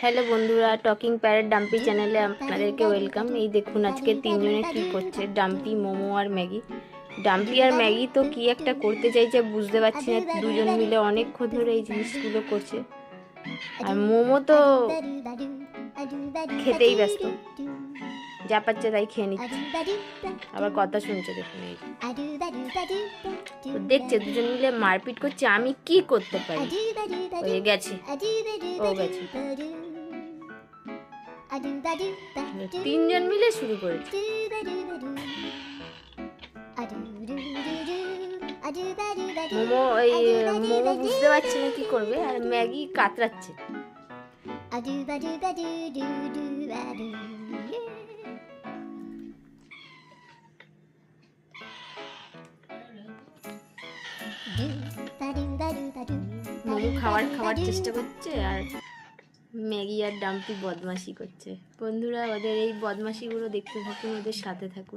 Hello বন্ধুরা, talking parrot dumpy চ্যানেলে আপনাদেরকে ওয়েলকাম। এই দেখুন আজকে তিনজনে কি করছে, ডাম্পি, মোমো আর ম্যাগি। ডাম্পি আর ম্যাগি তো কি একটা করতে চাইছে বুঝতে পারছি না, দুজন মিলে অনেকক্ষণ ধরে এই জিনিসগুলো করছে। আর মোমো তো খেতেই ব্যস্ত, যা পাচ্ছে তাই খেয়ে নিচ্ছে, আবার কথা শুনছে। দেখুন এই দেখছে দুজন মিলে মারপিট করছে, আমি কি করতে পারি। গেছে, ও গেছে, তিনজন মিলে শুরু করেছে। মোমো বুঝতে পারছে না কি করবে, আর ম্যাগি কাতরাচ্ছে। মোমো খাওয়ার চেষ্টা করছে, আর ম্যাগি আর ডাম্পি বদমাশি করছে। বন্ধুরা, ওদের এই বদমাশিগুলো দেখতে থাকুন, ওদের সাথে থাকুন।